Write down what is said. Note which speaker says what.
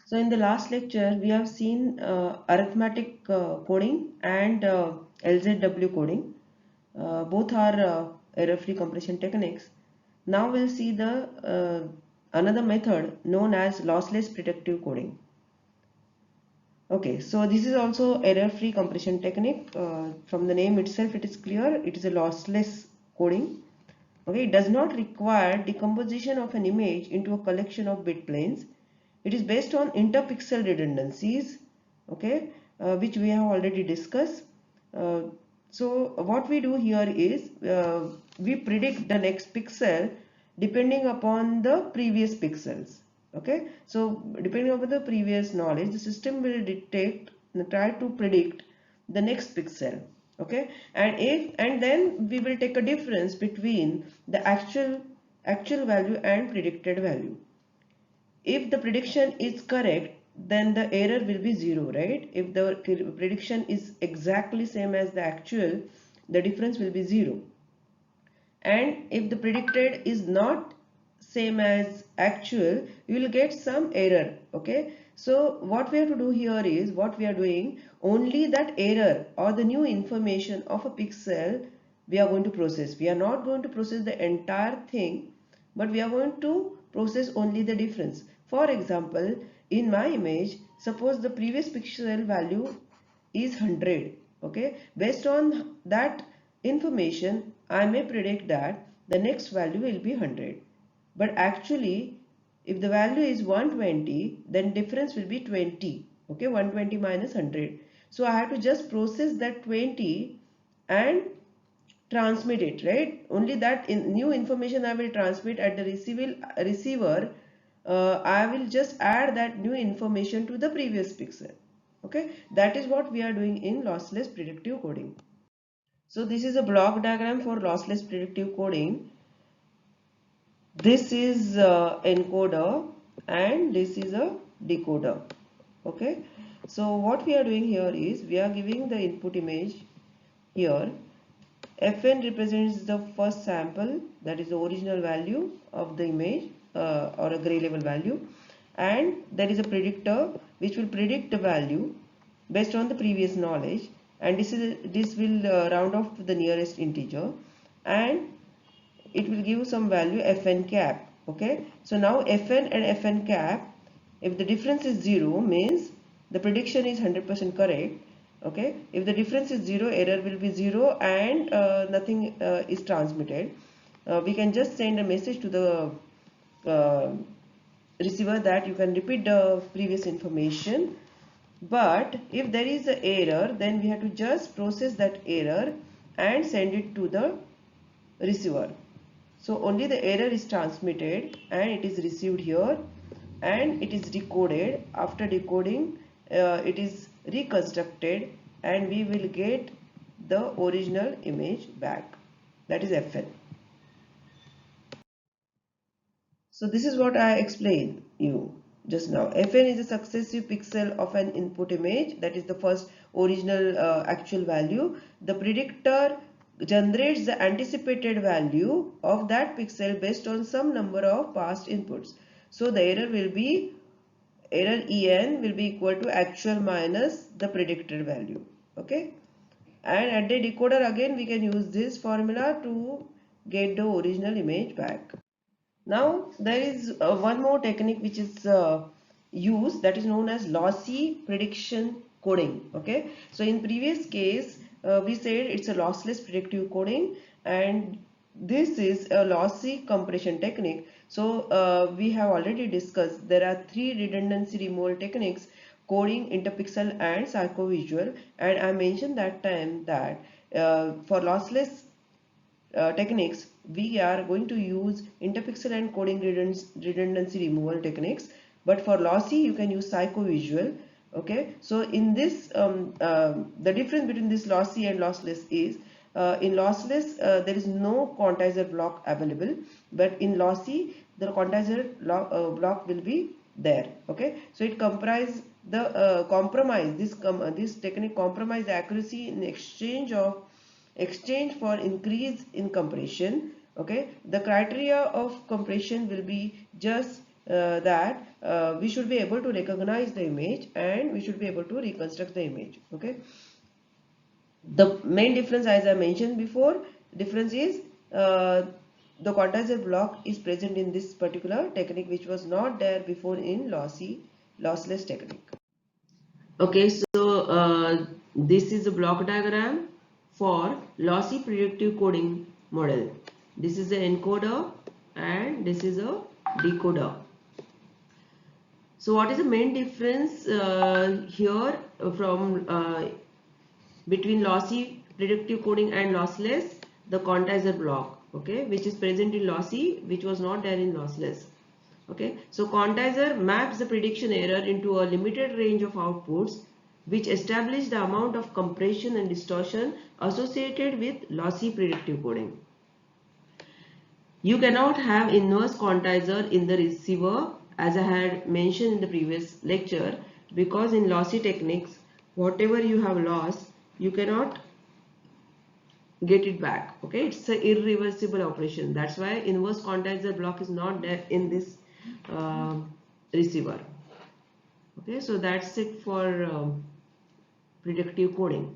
Speaker 1: So in the last lecture, we have seen arithmetic coding and LZW coding. Both are error-free compression techniques. Now we'll see the another method known as lossless predictive coding. Okay, so this is also error-free compression technique. From the name itself, it is clear it is a lossless coding. Okay, it does not require decomposition of an image into a collection of bit planes. It is based on interpixel redundancies, okay, which we have already discussed. Uh, so what we do here is we predict the next pixel depending upon the previous pixels. Okay, so depending upon the previous knowledge, the system will try to predict the next pixel. Okay, and then we will take a difference between the actual value and predicted value. If the prediction is correct, then the error will be zero, right? If the prediction is exactly same as the actual, the difference will be zero. And if the predicted is not same as actual, you will get some error. Okay, so what we have to do here is, what we are doing, only that error or the new information of a pixel we are going to process. We are not going to process the entire thing, but we are going to process only the difference. For example, in my image, suppose the previous pixel value is 100. Okay, based on that information, I may predict that the next value will be 100. But actually, if the value is 120, then difference will be 20. Okay, 120 minus 100. So I have to just process that 20 and transmit it, right? Only that new information I will transmit at the receiver. I will just add that new information to the previous pixel. Okay, that is what we are doing in lossless predictive coding. So this is a block diagram for lossless predictive coding. This is encoder and this is a decoder. Okay, so what we are doing here is we are giving the input image here. Fn represents the first sample, that is the original value of the image or a gray level value, and there is a predictor which will predict the value based on the previous knowledge, and this will round off to the nearest integer, and it will give some value fn cap. Okay, so now fn and fn cap, if the difference is 0, means the prediction is 100% correct. Okay, if the difference is 0, error will be 0 and nothing is transmitted. We can just send a message to the uh, receiver that you can repeat the previous information. But if there is an error, then we have to just process that error and send it to the receiver. So only the error is transmitted and it is received here, and it is decoded. After decoding, it is reconstructed and we will get the original image back, that is Fn. So this is what I explained you just now. Fn is a successive pixel of an input image, that is the first original actual value. The predictor generates the anticipated value of that pixel based on some number of past inputs. So the error En will be equal to actual minus the predicted value. Okay, and at the decoder again we can use this formula to get the original image back. Now there is one more technique which is used, that is known as lossy prediction coding. Okay, so in previous case we said it's a lossless predictive coding, and this is a lossy compression technique. So we have already discussed there are three redundancy removal techniques: coding, interpixel and psychovisual, and I mentioned that time that for lossless techniques, we are going to use interpixel and coding redundancy removal techniques. But for lossy, you can use psychovisual. Okay, so in this, the difference between this lossy and lossless is, in lossless, there is no quantizer block available, but in lossy, the quantizer block will be there. Okay, so it comprises the compromise. This technique compromise accuracy in exchange for increase in compression. Okay, the criteria of compression will be just that we should be able to recognize the image and we should be able to reconstruct the image. Okay. The main difference, as I mentioned before, difference is the quantizer block is present in this particular technique, which was not there before in lossless technique. Okay, so this is a block diagram for lossy predictive coding model. This is the encoder and this is a decoder. So what is the main difference here from between lossy predictive coding and lossless? The quantizer block, okay, which is present in lossy, which was not there in lossless. Okay, so quantizer maps the prediction error into a limited range of outputs, which establish the amount of compression and distortion associated with lossy predictive coding. You cannot have inverse quantizer in the receiver, as I had mentioned in the previous lecture, because in lossy techniques, whatever you have lost, you cannot get it back. Okay, it's an irreversible operation. That's why inverse quantizer block is not there in this receiver. Okay, so that's it for predictive coding.